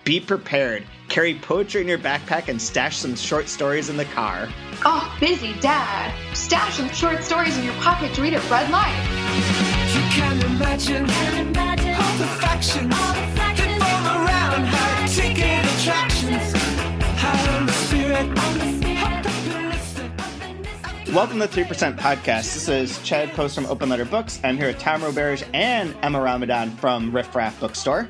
Be prepared. Carry poetry in your backpack and stash some short stories in the car. Oh, busy dad. Stash some short stories in your pocket to read at red light. You can imagine all the factions that form around high-ticket attractions. High on the spirit, hopped up and listed. Welcome to the 3% Podcast. This is Chad Post from Open Letter Books. I'm here with Tom Roberge and Emma Ramadan from Riffraff Bookstore.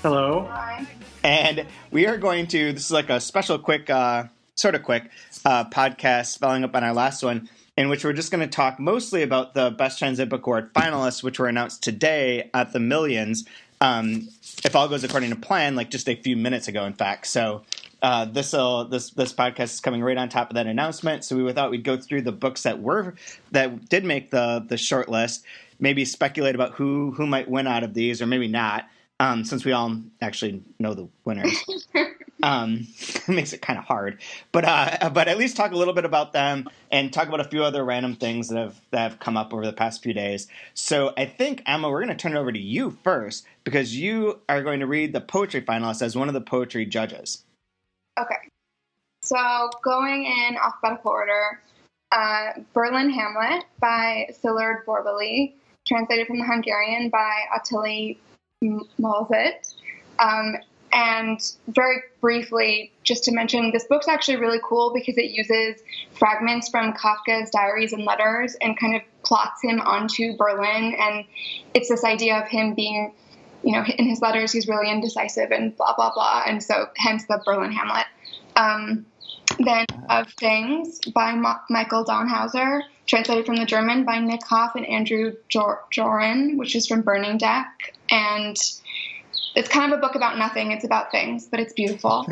Hello. Hi. And we are going to, this is like a special quick, podcast following up on our last one, in which we're just going to talk mostly about the Best Translated Book Award finalists, which were announced today at the Millions. If all goes according to plan, like just a few minutes ago, in fact. So this podcast is coming right on top of that announcement. So we thought we'd go through the books that did make the short list, maybe speculate about who might win out of these, or maybe not. Since we all actually know the winners, it makes it kind of hard. But at least talk a little bit about them and talk about a few other random things that have come up over the past few days. So I think, Emma, we're going to turn it over to you first, because you are going to read the poetry finalists as one of the poetry judges. Okay. So going in alphabetical order, Berlin Hamlet by Szilard Borbély, translated from the Hungarian by Attila Malzit. And very briefly, just to mention, this book's actually really cool because it uses fragments from Kafka's diaries and letters and kind of plots him onto Berlin. And it's this idea of him being, in his letters, he's really indecisive and blah, blah, blah. And so hence the Berlin Hamlet. Then Of Things by Michael Donhauser, translated from the German by Nick Hoff and Andrew Joran, which is from Burning Deck. And it's kind of a book about nothing. It's about things, but it's beautiful.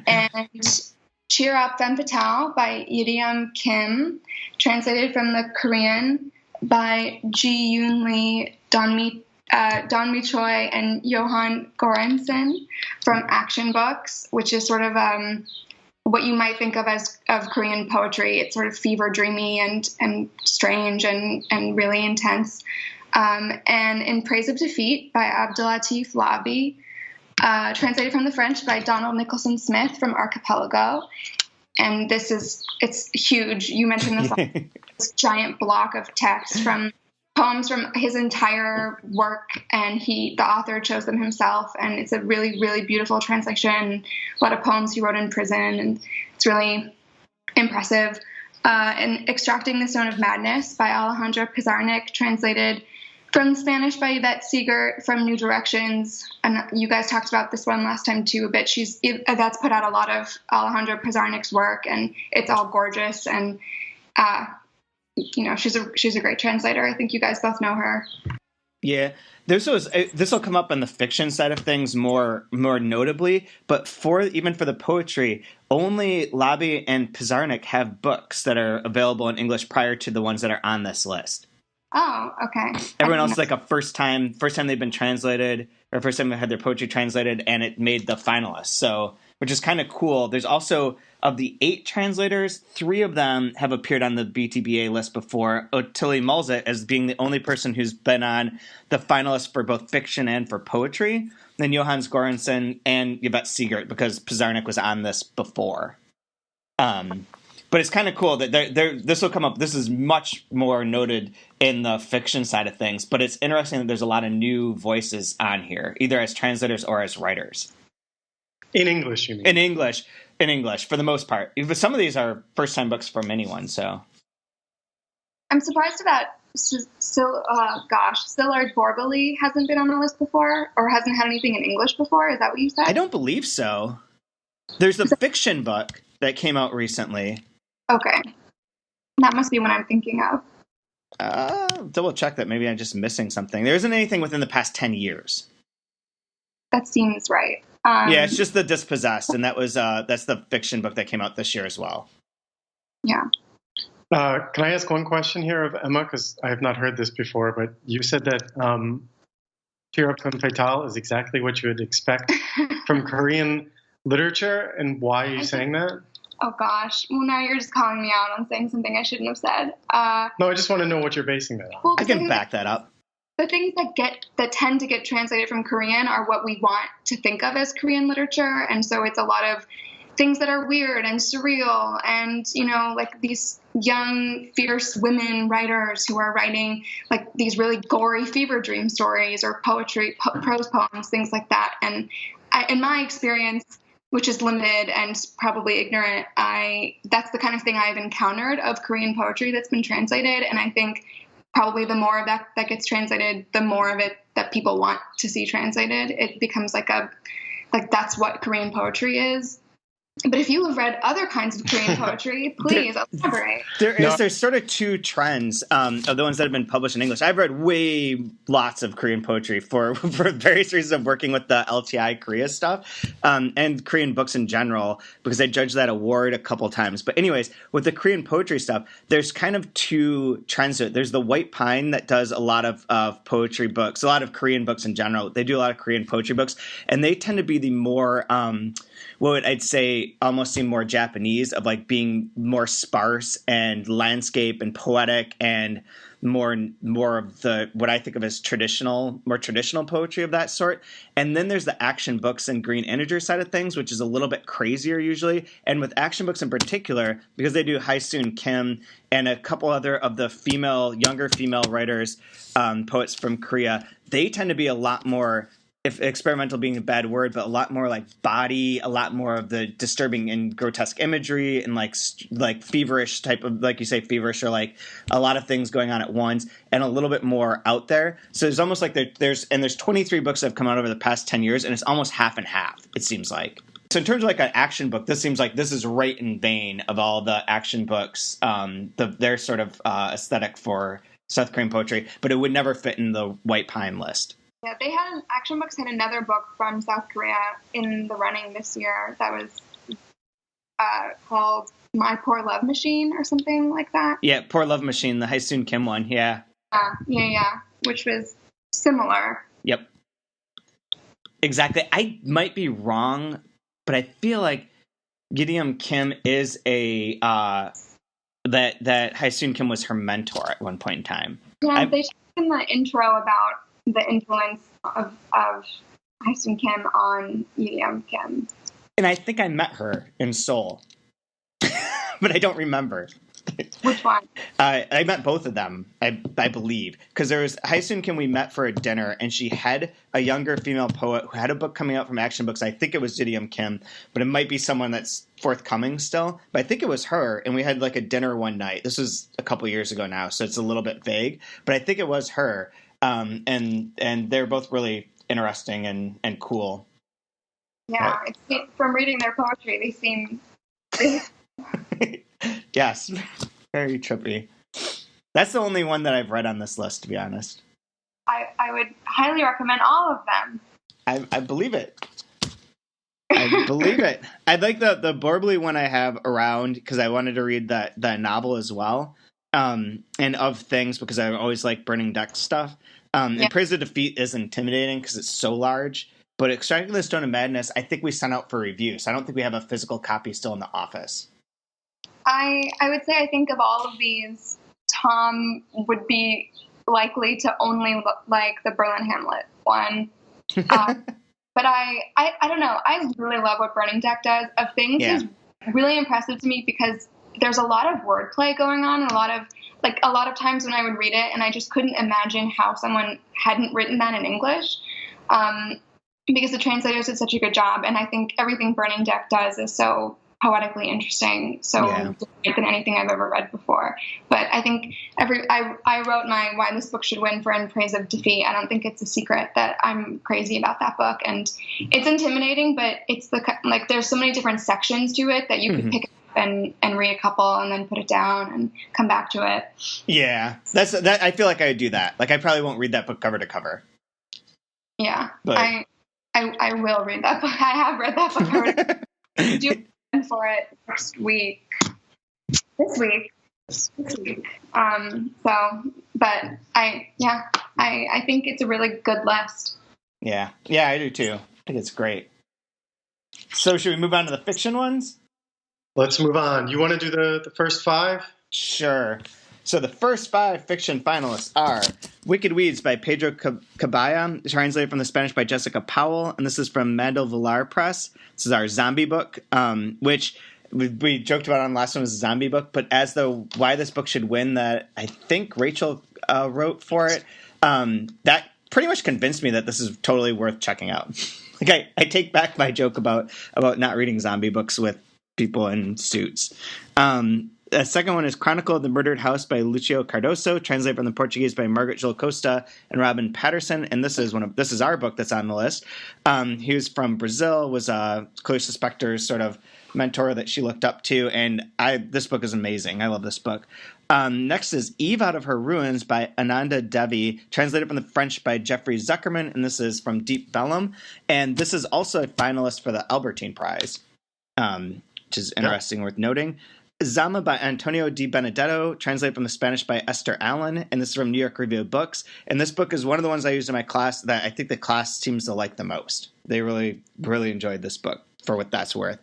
And Cheer Up, Femme Fatale by Yerim Kim, translated from the Korean by Ji Yoon Lee, Don Mi Choi, and Johan Goranson from Action Books, which is sort of what you might think of as Korean poetry. It's sort of fever dreamy and strange and really intense. And In Praise of Defeat by Abdelatif Labi, translated from the French by Donald Nicholson Smith from Archipelago. And it's huge. You mentioned this giant block of text from poems from his entire work, and the author chose them himself. And it's a really, really beautiful translation. A lot of poems he wrote in prison, and it's really impressive. And Extracting the Stone of Madness by Alejandra Pizarnik, translated from Spanish by Yvette Siegert from New Directions. And you guys talked about this one last time too a bit. That's put out a lot of Alejandra Pizarnik's work, and it's all gorgeous. And she's a great translator. I think you guys both know her. Yeah, this will come up on the fiction side of things more notably, but even for the poetry, only Labi and Pizarnik have books that are available in English prior to the ones that are on this list. Oh, okay. Everyone else is like a first time they've been translated, or first time they had their poetry translated, and it made the finalists. So, which is kind of cool. There's also, of the 8 translators, 3 of them have appeared on the BTBA list before. Attila Malzit as being the only person who's been on the finalist for both fiction and for poetry. Then Johannes Goranson and Yvette Siegert, because Pizarnik was on this before. But it's kind of cool that this will come up. This is much more noted in the fiction side of things, but it's interesting that there's a lot of new voices on here, either as translators or as writers. In English, you mean? In English, for the most part. Some of these are first-time books from anyone, so. I'm surprised that Szilard Borbély hasn't been on the list before, or hasn't had anything in English before. Is that what you said? I don't believe so. There's the fiction book that came out recently. Okay. That must be what I'm thinking of. Double check that. Maybe I'm just missing something. There isn't anything within the past 10 years. That seems right. Yeah, it's just The Dispossessed, and that's the fiction book that came out this year as well. Yeah. Can I ask one question here of Emma? Because I have not heard this before, but you said that Cheer Up, Femme Fatale is exactly what you would expect from Korean literature, and why are you saying that? Oh, gosh. Well, now you're just calling me out on saying something I shouldn't have said. No, I just want to know what you're basing that on. Well, I can back that up. the things that tend to get translated from Korean are what we want to think of as Korean literature. And so it's a lot of things that are weird and surreal and, like these young, fierce women writers who are writing like these really gory fever dream stories or poetry, prose poems, things like that. And in my experience, which is limited and probably ignorant, that's the kind of thing I've encountered of Korean poetry that's been translated. And I think probably the more of that gets translated, the more of it that people want to see translated. It becomes like that's what Korean poetry is. But if you have read other kinds of Korean poetry, please elaborate. There's sort of two trends of the ones that have been published in English. I've read lots of Korean poetry for various reasons of working with the LTI Korea stuff and Korean books in general, because I judged that award a couple times. But anyways, with the Korean poetry stuff, there's kind of two trends to it. There's the White Pine that does a lot of poetry books, a lot of Korean books in general. They do a lot of Korean poetry books, and they tend to be the more what I'd say almost seem more Japanese, of like being more sparse and landscape and poetic and more of the what I think of as more traditional poetry of that sort. And then there's the action books and Green Integer side of things, which is a little bit crazier usually. And with action books in particular, because they do Hae-soon Kim and a couple other of the younger female writers, poets from Korea, they tend to be a lot more, if experimental being a bad word, but a lot more like body, a lot more of the disturbing and grotesque imagery and like feverish type of, like you say, feverish, or like a lot of things going on at once and a little bit more out there. So there's almost like there's 23 books that have come out over the past 10 years, and it's almost half and half, it seems like. So in terms of like an action book, this seems like this is right in vein of all the action books, their sort of aesthetic for South Korean poetry, but it would never fit in the White Pine list. Yeah, Action Books had another book from South Korea in the running this year that was called My Poor Love Machine or something like that. Yeah, Poor Love Machine, the Hae-soon Kim one, yeah. Yeah, which was similar. Yep. Exactly. I might be wrong, but I feel like Gideon Kim is that Hae-soon Kim was her mentor at one point in time. Yeah, they talked in the intro about the influence of Hae-soon Kim on Gideon Kim. And I think I met her in Seoul, but I don't remember. Which one? I met both of them, I believe, because there was Hae-soon Kim we met for a dinner, and she had a younger female poet who had a book coming out from Action Books. I think it was Gideon Kim, but it might be someone that's forthcoming still. But I think it was her, and we had like a dinner one night. This was a couple years ago now, so it's a little bit vague, but I think it was her. And they're both really interesting and cool. Yeah, from reading their poetry, they seem... Yes, very trippy. That's the only one that I've read on this list, to be honest. I would highly recommend all of them. I believe it. I believe it. I'd like the Borbely one I have around, because I wanted to read that novel as well. And of things, because I always like Burning Deck stuff. And Praise of Defeat is intimidating because it's so large. But Extracting the Stone of Madness, I think we sent out for review, so I don't think we have a physical copy still in the office. I would say I think of all of these, Tom would be likely to only like the Berlin Hamlet one. But I don't know. I really love what Burning Deck does. Of Things is really impressive to me because there's a lot of wordplay going on, and a lot of times when I would read it and I just couldn't imagine how someone hadn't written that in English, because the translators did such a good job. And I think everything Burning Deck does is so poetically interesting, different than anything I've ever read before. But I think I wrote my Why This Book Should Win for In Praise of Defeat. I don't think it's a secret that I'm crazy about that book, and it's intimidating, but it's there's so many different sections to it that you could pick and read a couple and then put it down and come back to it. Yeah, that. I feel like I would do that. Like I probably won't read that book cover to cover. Yeah, but I will read that book. I have read that book cover to cover. Do for it this week. But I think it's a really good list. Yeah, I do too. I think it's great. So should we move on to the fiction ones? Let's move on. You want to do the first five? Sure. So the first 5 fiction finalists are Wicked Weeds by Pedro Cabaya, translated from the Spanish by Jessica Powell, and this is from Mandel Villar Press. This is our zombie book, which we joked about on the last one was a zombie book, but as the why this book should win that I think Rachel wrote for it, that pretty much convinced me that this is totally worth checking out. Like I take back my joke about not reading zombie books with people in suits. The second one is Chronicle of the Murdered House by Lucio Cardoso, translated from the Portuguese by Margaret Joel Costa and Robin Patterson. And this is our book that's on the list. He was from Brazil, was Clarissa Spector's sort of mentor that she looked up to, and this book is amazing. I love this book. Next is Eve Out of Her Ruins by Ananda Devi, translated from the French by Jeffrey Zuckerman, and this is from Deep Vellum. And this is also a finalist for the Albertine Prize, which is interesting, worth noting. Zama by Antonio Di Benedetto, translated from the Spanish by Esther Allen, and this is from New York Review of Books. And this book is one of the ones I used in my class that I think the class seems to like the most. They really, really enjoyed this book, for what that's worth.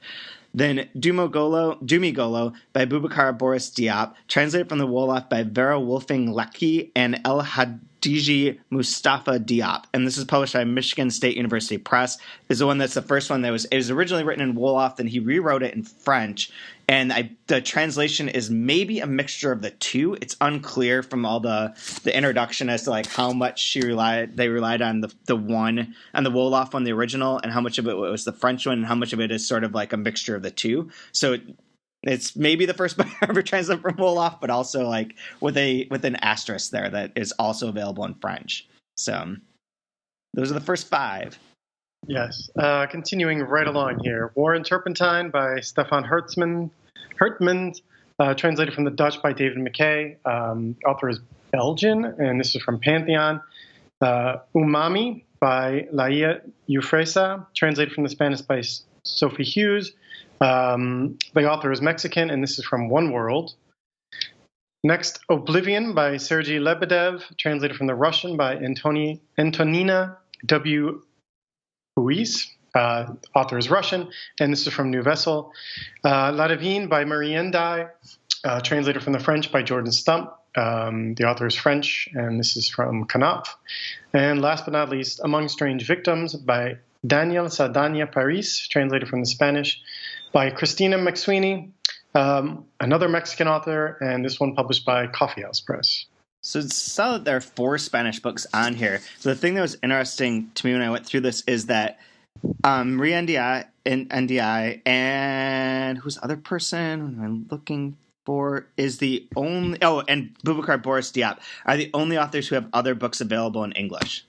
Then Dumigolo by Boubacar Boris Diop, translated from the Wolof by Vera Wolfing Leki and El Hadiji Mustafa Diop. And this is published by Michigan State University Press. Is the one that's the first one it was originally written in Wolof, then he rewrote it in French. And the translation is maybe a mixture of the two. It's unclear from all the introduction as to like how much they relied on the Wolof one, the original, and how much of it was the French one, and how much of it is sort of like a mixture of the two. So it's maybe the first book I ever translated from Wolof, but also like with an asterisk there that is also available in French. So those are the first 5. Yes. Continuing right along here. War and Turpentine by Stefan Hertman, translated from the Dutch by David McKay. Author is Belgian, and this is from Pantheon. Umami by Laia Eufresa, translated from the Spanish by Sophie Hughes. The author is Mexican, and this is from One World. Next, Oblivion by Sergei Lebedev, translated from the Russian by Antonina W. Buis. Author is Russian, and this is from New Vessel. La Divine by Marie Endai, translated from the French by Jordan Stump. The author is French, and this is from Knopf. And last but not least, Among Strange Victims by Daniel Saldana Paris, translated from the Spanish by Christina McSweeney, another Mexican author, and this one published by Coffee House Press. So it's solid there are 4 Spanish books on here. So the thing that was interesting to me when I went through this is that Marie NDI and who's the other person I'm looking for is the only and Boubacar Boris Diop are the only authors who have other books available in English.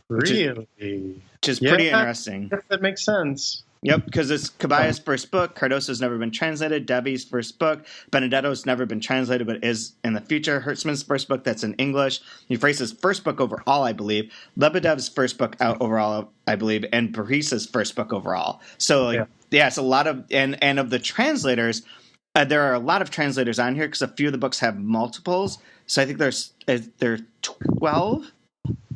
Really? Which is pretty interesting. I guess that makes sense. Yep, because it's Caballa's first book. Cardoso's never been translated. Devi's first book. Benedetto's never been translated, but is in the future. Hertzman's first book that's in English. Euphrasis' first book overall, I believe. Lebedev's first book out overall, I believe. And Paris's first book overall. So, it's a lot of... And of the translators, there are a lot of translators on here because a few of the books have multiples. So I think there's 12.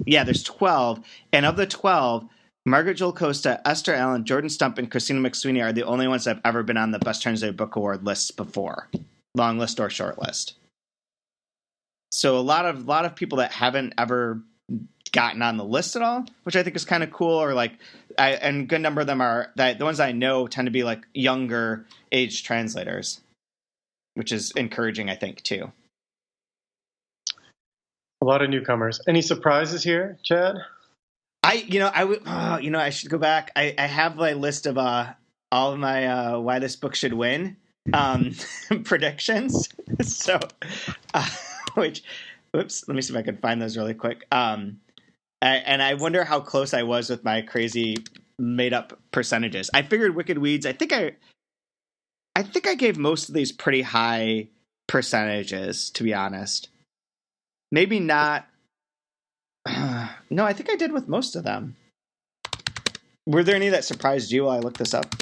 Yeah, there's 12. And of the 12... Margaret Joel Costa, Esther Allen, Jordan Stump, and Christina McSweeney are the only ones that have ever been on the Best Translated Book Award lists before, long list or short list. So a lot of people that haven't ever gotten on the list at all, which I think is kind of cool. Or and a good number of them are the ones I know tend to be like younger age translators, which is encouraging, I think, too. A lot of newcomers. Any surprises here, Chad? I should go back. I have my list of all of my why this book should win predictions. So, let me see if I can find those really quick. And I wonder how close I was with my crazy made up percentages. I figured Wicked Weeds. I think I gave most of these pretty high percentages, to be honest. Maybe not. No, I think I did with most of them. Were there any that surprised you while I looked this up?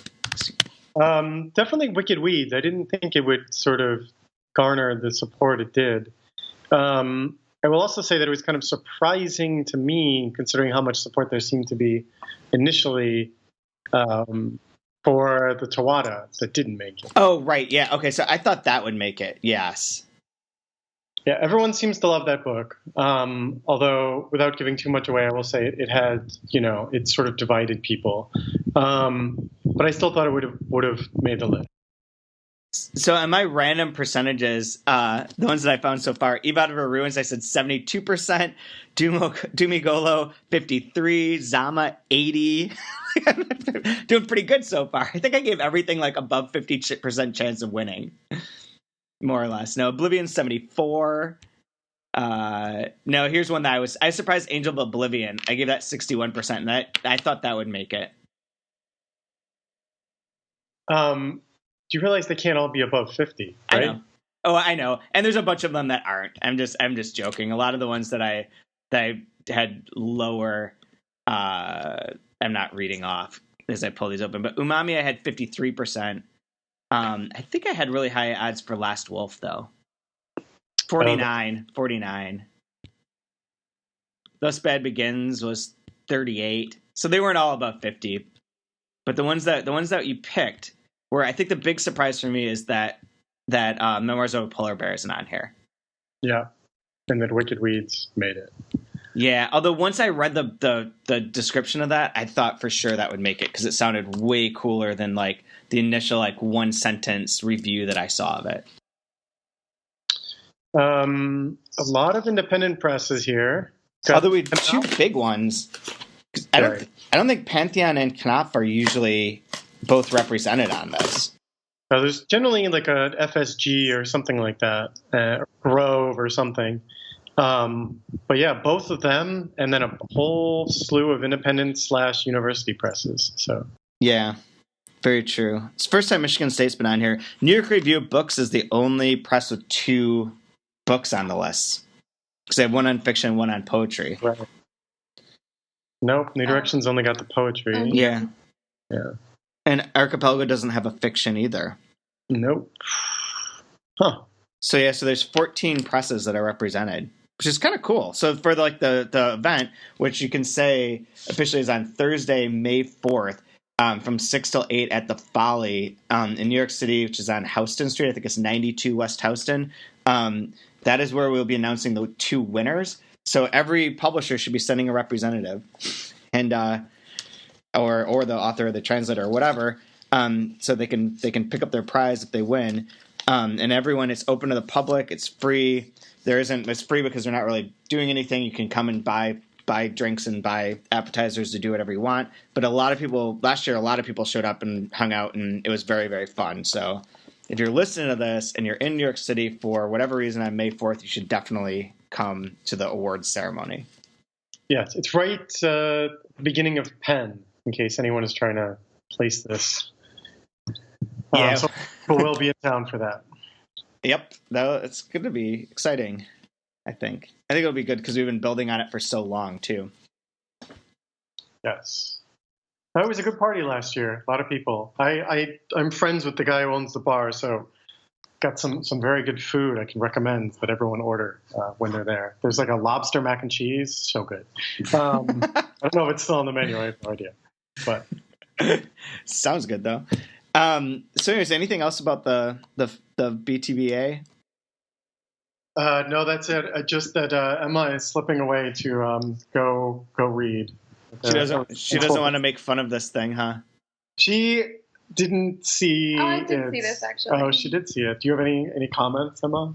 Definitely Wicked Weeds. I didn't think it would sort of garner the support it did. I will also say that it was kind of surprising to me, considering how much support there seemed to be initially for the Tawada that didn't make it. Oh, right. Yeah. Okay. So I thought that would make it. Yes. Yeah, everyone seems to love that book. Although, without giving too much away, I will say it had, it sort of divided people. But I still thought it would have made the list. So in my random percentages, the ones that I found so far, Eve Out of Her Ruins, I said 72%, Dumigolo 53%, Zama 80%. Doing pretty good so far. I think I gave everything like above 50% chance of winning, more or less. No, Oblivion 74%. No, here's one that I was surprised. Angel of Oblivion. I gave that 61%, and I thought that would make it. Do you realize they can't all be above 50? Right? I know. Oh, I know. And there's a bunch of them that aren't. I'm just joking. A lot of the ones that I had lower, I'm not reading off as I pull these open. But Umami, I had 53%. I think I had really high odds for Last Wolf, though. 49. Thus Bad Begins was 38. So they weren't all above 50. But the ones that you picked were, I think the big surprise for me is that Memoirs of a Polar Bear isn't on here. Yeah. And that Wicked Weeds made it. Yeah, although once I read the description of that, I thought for sure that would make it because it sounded way cooler than like the initial like one sentence review that I saw of it. A lot of independent presses here. Although we have two big ones. I don't think Pantheon and Knopf are usually both represented on this. There's generally like a FSG or something like that, or Grove or something. But yeah, both of them, and then a whole slew of independent / university presses. So yeah, very true. It's the first time Michigan State's been on here. New York Review of Books is the only press with two books on the list because they have one on fiction, one on poetry. Right. Nope, New Direction's only got the poetry. Yeah. And And Archipelago doesn't have a fiction either. Nope. Huh. So there's 14 presses that are represented, which is kind of cool. So for like the event, which you can say officially is on Thursday, May 4th, from 6 till 8 at the Folly in New York City, which is on Houston Street. I think it's 92 West Houston. That is where we'll be announcing the two winners. So every publisher should be sending a representative, and or the author or the translator or whatever, so they can pick up their prize if they win. And everyone, it's open to the public. It's free. It's free because they're not really doing anything. You can come and buy drinks and buy appetizers to do whatever you want. But last year, a lot of people showed up and hung out, and it was very, very fun. So if you're listening to this and you're in New York City for whatever reason on May 4th, you should definitely come to the awards ceremony. Yes, it's right beginning of Penn, in case anyone is trying to place this. Yeah. So we'll be in town for that. Yep. It's going to be exciting, I think. I think it'll be good because we've been building on it for so long, too. Yes. That was a good party last year. A lot of people. I'm friends with the guy who owns the bar, so got some very good food I can recommend that everyone order when they're there. There's like a lobster mac and cheese. So good. I don't know if it's still on the menu. I have no idea. But sounds good, though. So anyways, anything else about the BTBA? No, that's it. Just that Emma is slipping away to go read. She doesn't want to make fun of this thing, huh? She didn't see. Oh, I did see this actually. Oh, she did see it. Do you have any comments, Emma?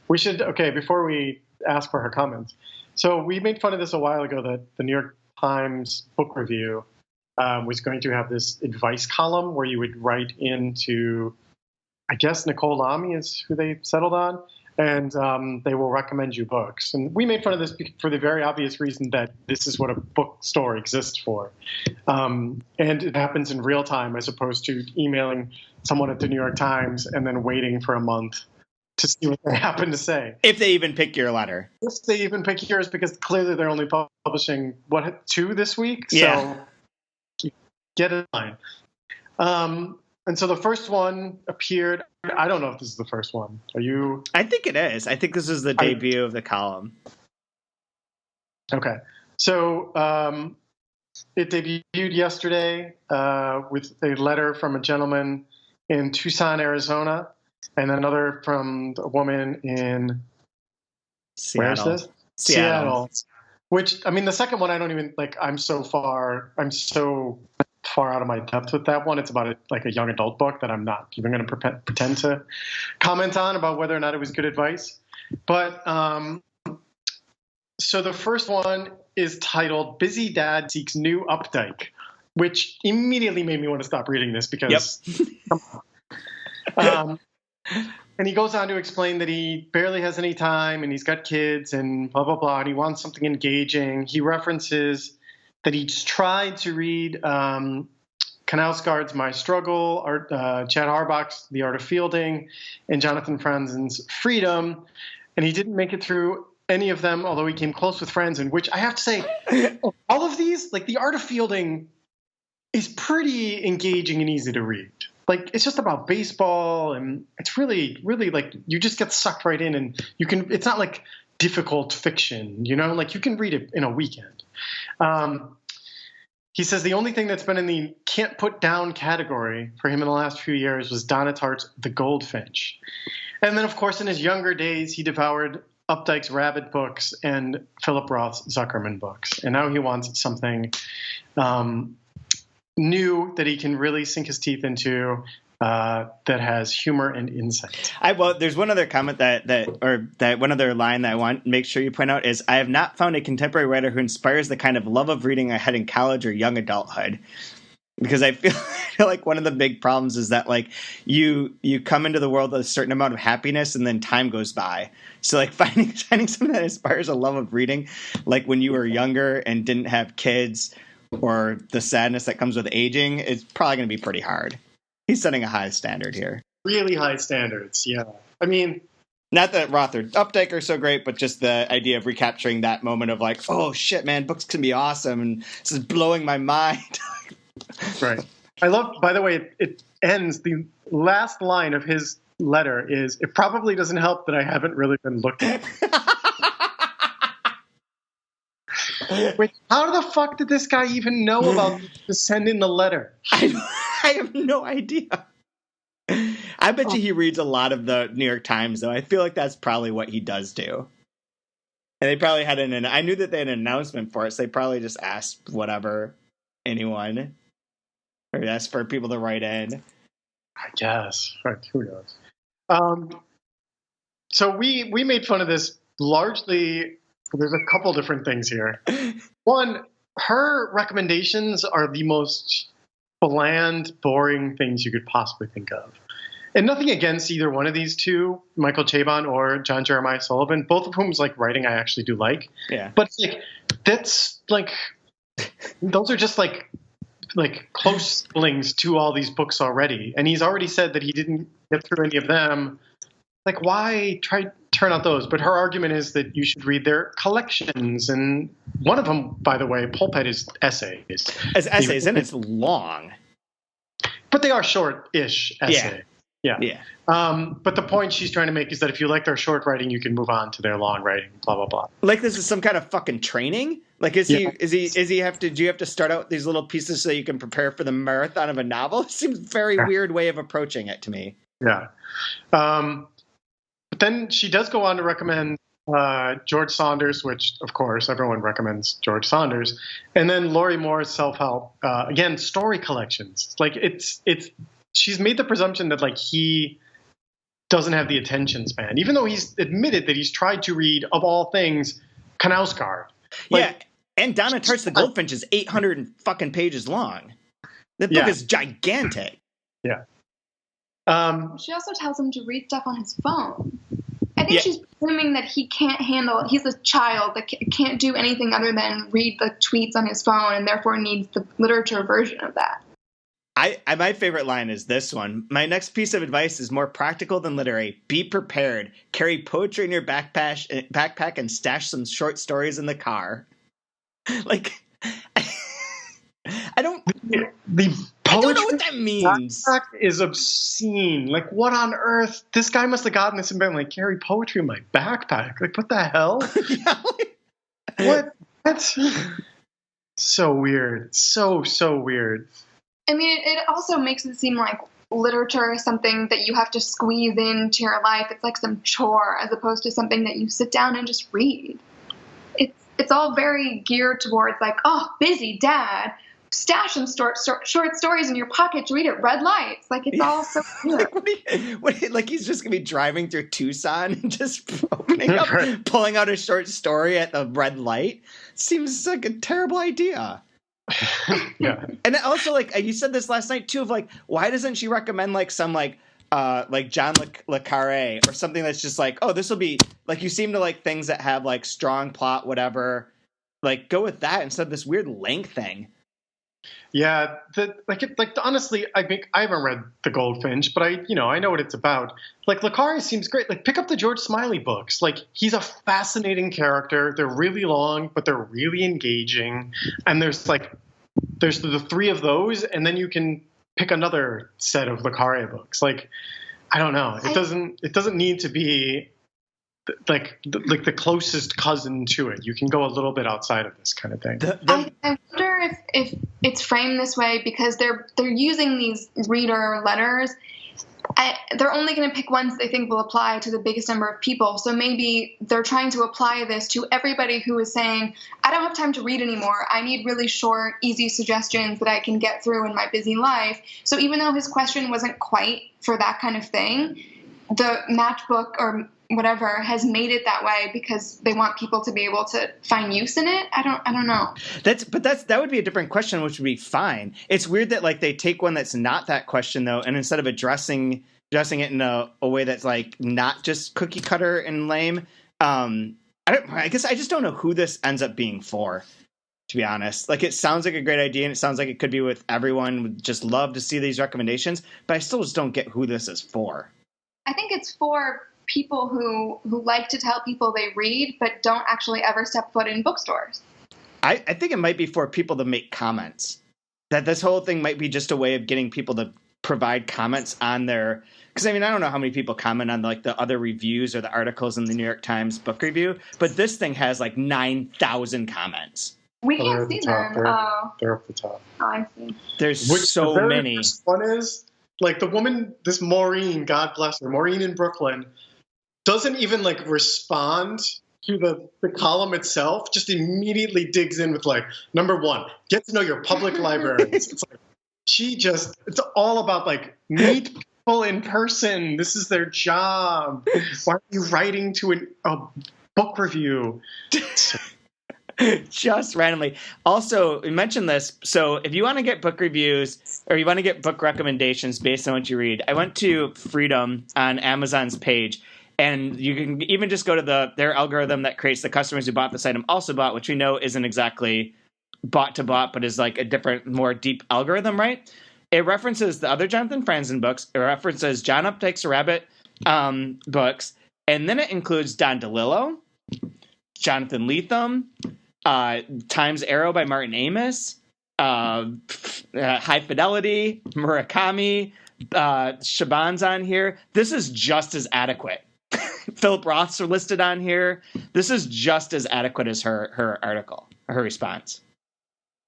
We should before we ask for her comments. So we made fun of this a while ago that the New York Times book review was going to have this advice column where you would write into, I guess Nicole Lamy is who they settled on, and they will recommend you books. And we made fun of this for the very obvious reason that this is what a bookstore exists for. And it happens in real time as opposed to emailing someone at the New York Times and then waiting for a month to see what they happen to say. If they even pick your letter. If they even pick yours, because clearly they're only publishing, 2 this week? Yeah. So get in line. And so the first one appeared. I don't know if this is the first one. Are you? I think it is. I think this is the debut of the column. Okay. So it debuted yesterday with a letter from a gentleman in Tucson, Arizona, and another from a woman in Seattle. Where's this? Seattle. Which, I mean, the second one, I don't even, like, I'm so far out of my depth with that one. It's about a young adult book that I'm not even going to pretend to comment on about whether or not it was good advice. But, so the first one is titled Busy Dad Seeks New Updike, which immediately made me want to stop reading this because, and he goes on to explain that he barely has any time and he's got kids and blah, blah, blah, and he wants something engaging. He references that he's tried to read Knausgaard's My Struggle, Chad Harbach's The Art of Fielding, and Jonathan Franzen's Freedom, and he didn't make it through any of them, although he came close with Franzen, which I have to say, all of these, like The Art of Fielding, is pretty engaging and easy to read. Like, it's just about baseball, and it's really, really, like, you just get sucked right in, and it's not like difficult fiction, like you can read it in a weekend. He says the only thing that's been in the can't put down category for him in the last few years was Donna Tartt's The Goldfinch. And then, of course, in his younger days, he devoured Updike's Rabbit books and Philip Roth's Zuckerman books. And now he wants something new that he can really sink his teeth into, that has humor and insight. There's one other comment that one other line that I want to make sure you point out is, I have not found a contemporary writer who inspires the kind of love of reading I had in college or young adulthood. Because I feel like one of the big problems is that, like, you come into the world with a certain amount of happiness and then time goes by. So, like, finding something that inspires a love of reading, like when you were younger and didn't have kids, or the sadness that comes with aging, is probably going to be pretty hard. He's setting a high standard here. Really high standards, yeah. I mean, not that Roth or Updike are so great, but just the idea of recapturing that moment of like, oh shit, man, books can be awesome, and this is blowing my mind. Right. I love, by the way, it ends, the last line of his letter is, it probably doesn't help that I haven't really been looking. Wait, how the fuck did this guy even know about to send in the letter? I have no idea. I bet you he reads a lot of the New York Times, though. I feel like that's probably what he does do. And they probably had I knew that they had an announcement for it, so they probably just asked anyone. Or asked for people to write in. I guess. Who knows? So we made fun of this largely. There's a couple different things here. One, her recommendations are the most bland, boring things you could possibly think of. And nothing against either one of these two, Michael Chabon or John Jeremiah Sullivan, both of whom's like writing I actually do like. Yeah. But that's like, those are just like close links to all these books already. And he's already said that he didn't get through any of them. Like, why turn out those? But her argument is that you should read their collections. And one of them, by the way, Pulpit, is essays. As essays, and it's long. But they are short-ish essays. Yeah. But the point she's trying to make is that if you like their short writing, you can move on to their long writing, blah, blah, blah. Like this is some kind of fucking training? Like, do you have to start out with these little pieces so you can prepare for the marathon of a novel? It seems a very weird way of approaching it to me. Yeah. But then she does go on to recommend George Saunders, which, of course, everyone recommends George Saunders. And then Laurie Moore's self-help. Again, story collections. Like, she's made the presumption that, like, he doesn't have the attention span, even though he's admitted that he's tried to read, of all things, Knausgaard. Yeah, and Donna Tartt's The Goldfinch is 800 fucking pages long. The book is gigantic. Yeah. She also tells him to read stuff on his phone. I think she's presuming that he can't handle, he's a child that can't do anything other than read the tweets on his phone and therefore needs the literature version of that. My favorite line is this one. My next piece of advice is more practical than literary. Be prepared. Carry poetry in your backpack and stash some short stories in the car. Like, I don't know what that means. Is obscene. Like, what on earth? This guy must have gotten this and been like, carry poetry in my backpack. Like, what the hell? What? That's so weird. So weird. I mean, it also makes it seem like literature is something that you have to squeeze into your life. It's like some chore as opposed to something that you sit down and just read. It's all very geared towards like, oh, busy dad, stash some short stories in your pocket to read at red lights. Like, it's all so weird. Like he's just gonna be driving through Tucson and just pulling out a short story at the red light. Seems like a terrible idea. Yeah. And also, like, you said this last night too, of like, why doesn't she recommend like some like John le Carre or something that's just like, oh, this will be like, you seem to like things that have like strong plot, whatever, like go with that instead of this weird length thing. Yeah, honestly, I think I haven't read The Goldfinch, but I know what it's about. Like, Le Carre seems great. Like, pick up the George Smiley books. Like, he's a fascinating character. They're really long, but they're really engaging. And there's the three of those, and then you can pick another set of Le Carre books. Like, I don't know. It doesn't need to be like the closest cousin to it. You can go a little bit outside of this kind of thing. I wonder if it's framed this way because they're using these reader letters. They're only going to pick ones they think will apply to the biggest number of people. So maybe they're trying to apply this to everybody who is saying, I don't have time to read anymore. I need really short, easy suggestions that I can get through in my busy life. So even though his question wasn't quite for that kind of thing, the matchbook or whatever has made it that way because they want people to be able to find use in it. I don't know. That would be a different question, which would be fine. It's weird that like they take one that's not that question though, and instead of addressing it in a way that's like not just cookie cutter and lame. I guess I just don't know who this ends up being for, to be honest. Like, it sounds like a great idea and it sounds like it could be with everyone. Would just love to see these recommendations, but I still just don't get who this is for. I think it's for people who like to tell people they read but don't actually ever step foot in bookstores. I think it might be for people to make comments. That this whole thing might be just a way of getting people to provide comments on their... Because, I mean, I don't know how many people comment on like the other reviews or the articles in the New York Times book review, but this thing has like 9,000 comments. We can't see them. They're up the top. Oh, I see. There's so many. One is, like, the woman, this Maureen, God bless her, Maureen in Brooklyn, doesn't even like respond to the column itself, just immediately digs in with like, number one, get to know your public librarians. It's like, it's all about like, meet people in person. This is their job. Why are you writing to a book review? Just randomly. Also, we mentioned this. So if you want to get book reviews or you want to get book recommendations based on what you read, I went to Freedom on Amazon's page. And you can even just go to their algorithm that creates the customers who bought this item also bought, which we know isn't exactly bought to bought, but is like a different, more deep algorithm, right? It references the other Jonathan Franzen books. It references John Updike's Rabbit books. And then it includes Don DeLillo, Jonathan Lethem, Time's Arrow by Martin Amis, High Fidelity, Murakami, Shaban's on here. This is just as adequate. Philip Roth's are listed on here. This is just as adequate as her article, her response.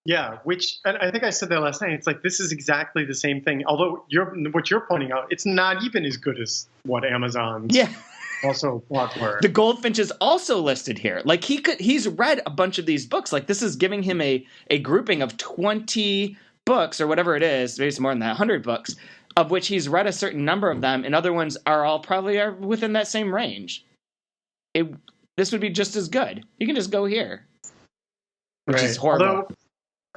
Yeah, and I think I said that last night. It's like, this is exactly the same thing. Although what you're pointing out, it's not even as good as what Amazon's also bought were. The Goldfinch is also listed here. Like, he's read a bunch of these books. Like, this is giving him a grouping of 20 books or whatever it is, maybe it's more than that, 100 books, of which he's read a certain number of them, and other ones are all probably within that same range. This would be just as good. You can just go here, which is horrible. Although,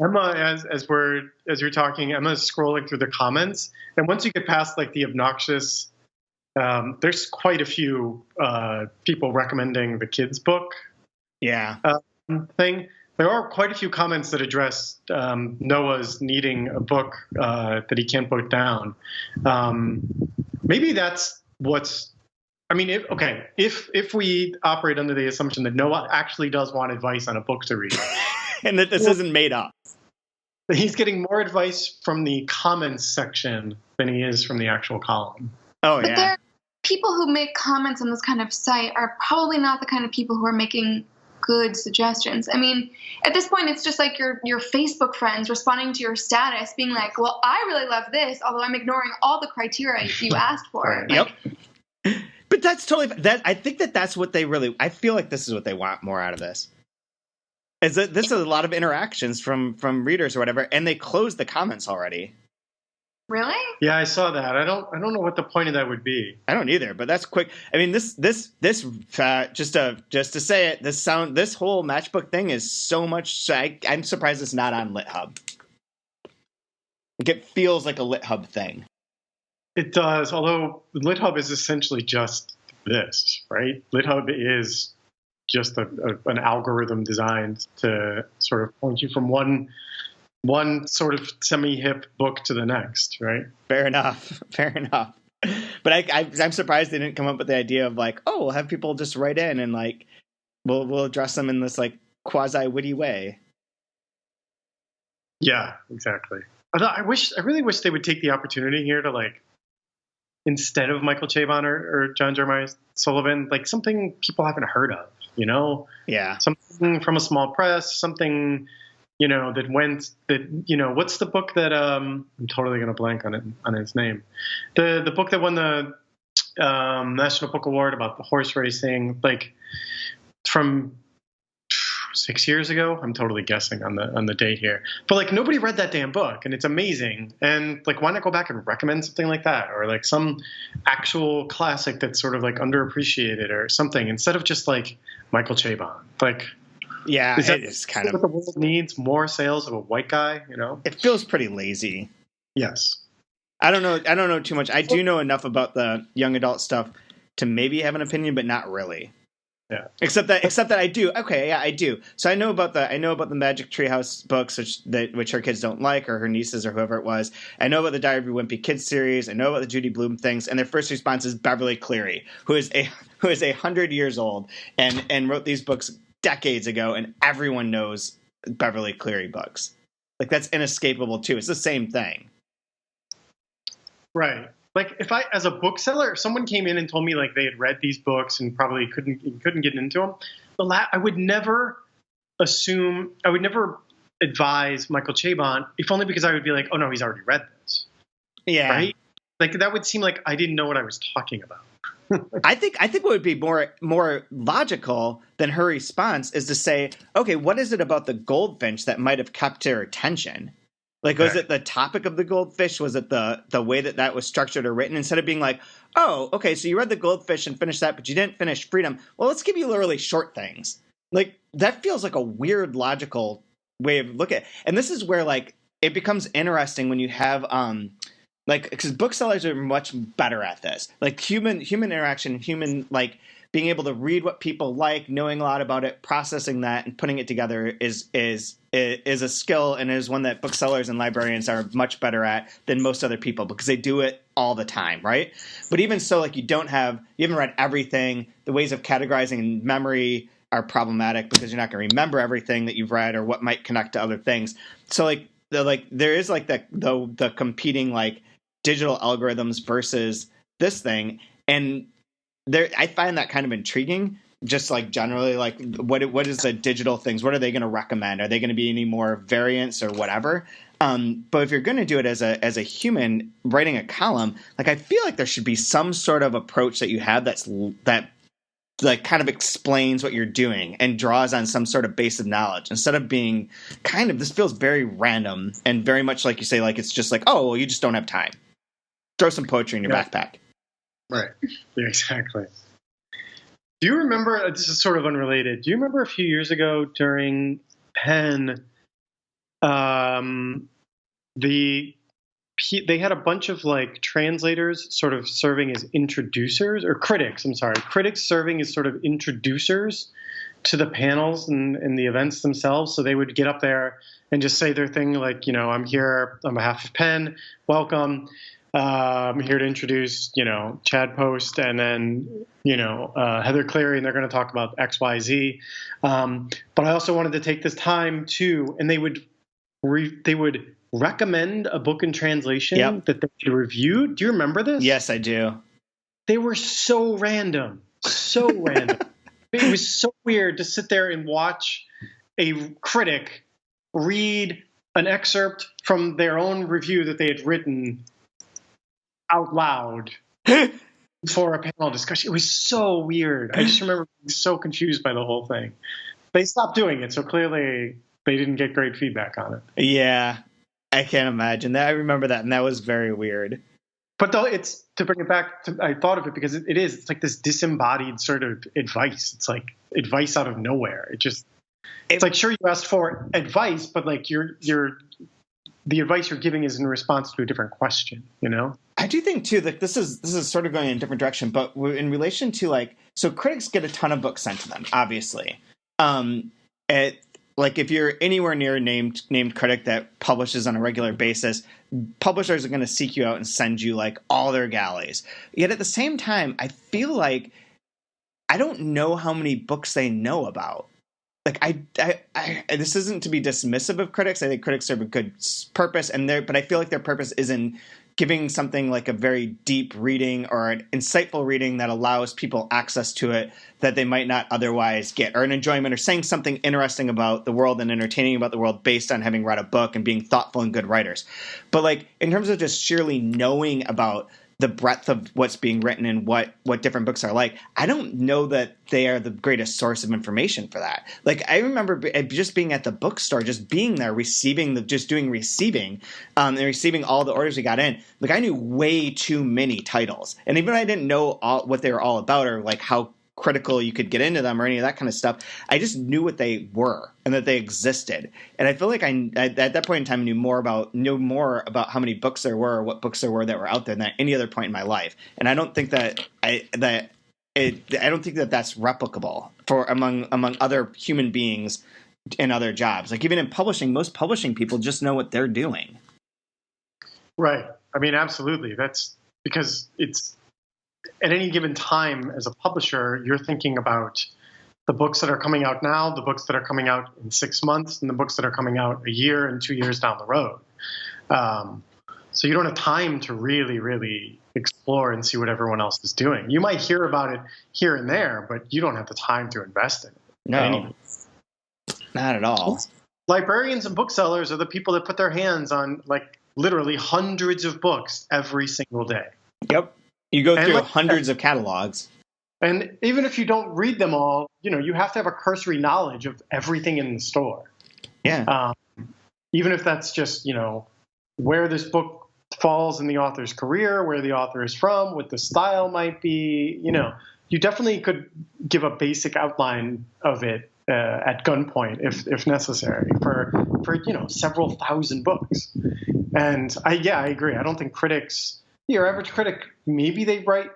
Emma, as you're talking, Emma's scrolling through the comments, and once you get past like the obnoxious, there's quite a few people recommending the kids' book. Yeah. Thing. There are quite a few comments that address Noah's needing a book that he can't put down. Maybe that's what's. I mean, if we operate under the assumption that Noah actually does want advice on a book to read, and that this isn't made up, he's getting more advice from the comments section than he is from the actual column. Oh, but people who make comments on this kind of site are probably not the kind of people who are making good suggestions. I mean, at this point, it's just like your Facebook friends responding to your status, being like, well, I really love this, although I'm ignoring all the criteria you asked for. Yep. But that's totally, I think that's what they really, I feel like this is what they want more out of this. Is that this is a lot of interactions from readers or whatever, and they closed the comments already. Really? Yeah, I saw that. I don't know what the point of that would be. I don't either, but that's quick. I mean, this just to say it, this whole matchbook thing is so much. I'm surprised it's not on LitHub. Like, it feels like a LitHub thing. It does, although LitHub is essentially just this, right? LitHub is just an algorithm designed to sort of point you from one sort of semi-hip book to the next, right? Fair enough. But I'm surprised they didn't come up with the idea of like, oh, we'll have people just write in and like we'll address them in this like quasi-witty way. Yeah, exactly. I really wish they would take the opportunity here to like, instead of Michael Chabon or John Jeremiah Sullivan, like something people haven't heard of, you know? Yeah. Something from a small press, something, you know, what's the book that, I'm totally going to blank on its name. The book that won the National Book Award about the horse racing, like from 6 years ago. I'm totally guessing on the date here, but like nobody read that damn book, and it's amazing. And like, why not go back and recommend something like that, or like some actual classic that's sort of like underappreciated or something, instead of just like Michael Chabon. Like, yeah, it is kind of what the world needs, more sales of a white guy. You know, it feels pretty lazy. Yes, I don't know too much. I do know enough about the young adult stuff to maybe have an opinion, but not really. Yeah. Except that I do. Okay, yeah, I do. So I know about the Magic Treehouse books, which her kids don't like, or her nieces, or whoever it was. I know about the Diary of a Wimpy Kid series. I know about the Judy Blume things. And their first response is Beverly Cleary, who is 100 years old and wrote these books decades ago, and everyone knows Beverly Cleary books. Like, that's inescapable too. It's the same thing. Right. Like, if I, as a bookseller, if someone came in and told me like they had read these books and probably couldn't get into them, I would never advise Michael Chabon, if only because I would be like, oh no, he's already read this. Yeah. Right. Like, that would seem like I didn't know what I was talking about. I think what would be more logical than her response is to say, okay, what is it about the goldfinch that might have kept her attention? Like, was it the topic of the goldfish? Was it the way that was structured or written? Instead of being like, oh, okay, so you read the goldfish and finished that, but you didn't finish Freedom. Well, let's give you really short things. Like, that feels like a weird logical way of looking at it. And this is where, like, it becomes interesting when you have, like, because booksellers are much better at this. Like, human interaction, like, being able to read what people like, knowing a lot about it, processing that, and putting it together is a skill, and is one that booksellers and librarians are much better at than most other people, because they do it all the time, right? But even so, like, you haven't read everything. The ways of categorizing and memory are problematic because you're not going to remember everything that you've read or what might connect to other things. So there is like the competing like digital algorithms versus this thing, and I find that kind of intriguing. Just like generally, like what is the digital things? What are they going to recommend? Are they going to be any more variants or whatever? But if you're going to do it as a human writing a column, like, I feel like there should be some sort of approach that you have that like kind of explains what you're doing and draws on some sort of base of knowledge, instead of being kind of, this feels very random and very much like you say, like, it's just like, oh, well, you just don't have time. Throw some poetry in your backpack. Right. Yeah, exactly. Do you remember, this is sort of unrelated, do you remember a few years ago during Penn, they had a bunch of like translators sort of serving as introducers, or critics serving as sort of introducers to the panels and the events themselves. So they would get up there and just say their thing, like, you know, I'm here on behalf of Penn, welcome. I'm here to introduce, you know, Chad Post and then, you know, Heather Cleary, and they're going to talk about X, Y, Z. But I also wanted to take this time to, and they would recommend a book in translation that they reviewed. Do you remember this? Yes, I do. They were so random. So random. It was so weird to sit there and watch a critic read an excerpt from their own review that they had written out loud for a panel discussion. It was so weird. I just remember being so confused by the whole thing. They stopped doing it, so clearly they didn't get great feedback on it. Yeah, I can't imagine that. I remember that, and that was very weird. But though it's, to bring it back, I thought of it because it's like this disembodied sort of advice. It's like advice out of nowhere. It's like, sure, you asked for advice, but like the advice you're giving is in response to a different question, you know? I do think too that this is sort of going in a different direction, but in relation to like, so critics get a ton of books sent to them, obviously. Like if you're anywhere near a named critic that publishes on a regular basis, publishers are going to seek you out and send you like all their galleys. Yet at the same time, I feel like I don't know how many books they know about. Like I this isn't to be dismissive of critics. I think critics serve a good purpose, but I feel like their purpose is in giving something like a very deep reading or an insightful reading that allows people access to it that they might not otherwise get, or an enjoyment, or saying something interesting about the world and entertaining about the world based on having read a book and being thoughtful and good writers. But like in terms of just sheerly knowing about the breadth of what's being written and what different books are like, I don't know that they are the greatest source of information for that. Like I remember just being at the bookstore, just being there, receiving and receiving all the orders we got in. Like I knew way too many titles, and even I didn't know what they were all about or like how critical you could get into them or any of that kind of stuff. I just knew what they were and that they existed. And I feel like I at that point in time knew more about how many books there were or what books there were that were out there than at any other point in my life. And I don't think that I don't think that that's replicable for among other human beings in other jobs. Like even in publishing, most publishing people just know what they're doing. Right. I mean, absolutely. That's because it's at any given time as a publisher, you're thinking about the books that are coming out now, the books that are coming out in 6 months, and the books that are coming out a year and 2 years down the road. So you don't have time to really, really explore and see what everyone else is doing. You might hear about it here and there, but you don't have the time to invest in it. No, not at all. Librarians and booksellers are the people that put their hands on like literally hundreds of books every single day. Yep. You go through hundreds of catalogs. And even if you don't read them all, you have to have a cursory knowledge of everything in the store. Yeah. Even if that's just, where this book falls in the author's career, where the author is from, what the style might be, you definitely could give a basic outline of it at gunpoint if necessary for several thousand books. And I agree. I don't think critics, your average critic, maybe they write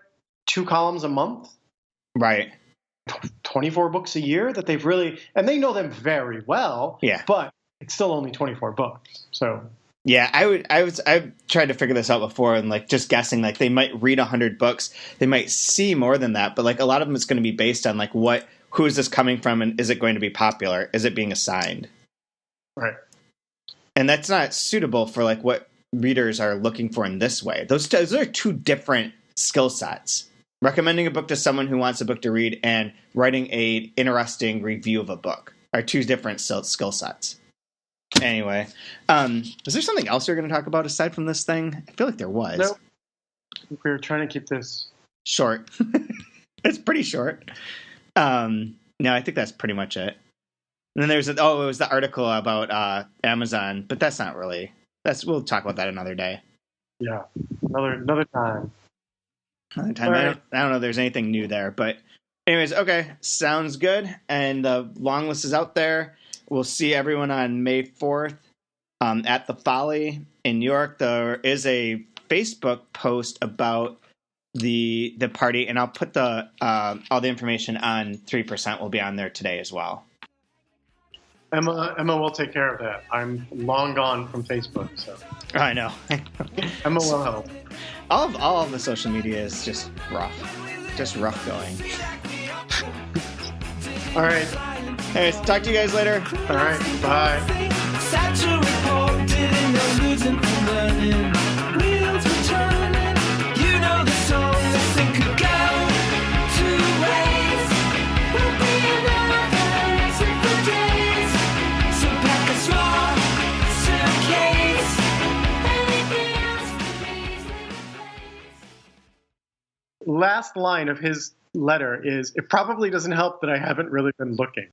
2 columns a month. Right. 24 books a year that they've really, and they know them very well. Yeah. But it's still only 24 books. So. Yeah, I've tried to figure this out before, and like just guessing, like they might read 100 books, they might see more than that, but like a lot of them it's going to be based on like who is this coming from, and is it going to be popular? Is it being assigned? Right. And that's not suitable for like what readers are looking for in this way. Those are 2 different skill sets. Recommending a book to someone who wants a book to read and writing a interesting review of a book are 2 different skill sets. Anyway, was there something else you're going to talk about aside from this thing? I feel like there was. No, we were trying to keep this short. It's pretty short. No, I think that's pretty much it. And then it was the article about Amazon, but that's not really. We'll talk about that another day. Yeah, another time. Another time. Right. I don't know if there's anything new there, but anyways, okay, sounds good. And the long list is out there. We'll see everyone on May 4th at the Folly in New York. There is a Facebook post about the party, and I'll put all the information on 3%. Will be on there today as well. Emma will take care of that. I'm long gone from Facebook, so I know. Emma will help. All of the social media is just rough going. All right. Anyways, talk to you guys later. All right. Bye. You know the song, I think could go 2 ways. last line of his letter is, "It probably doesn't help that I haven't really been looking."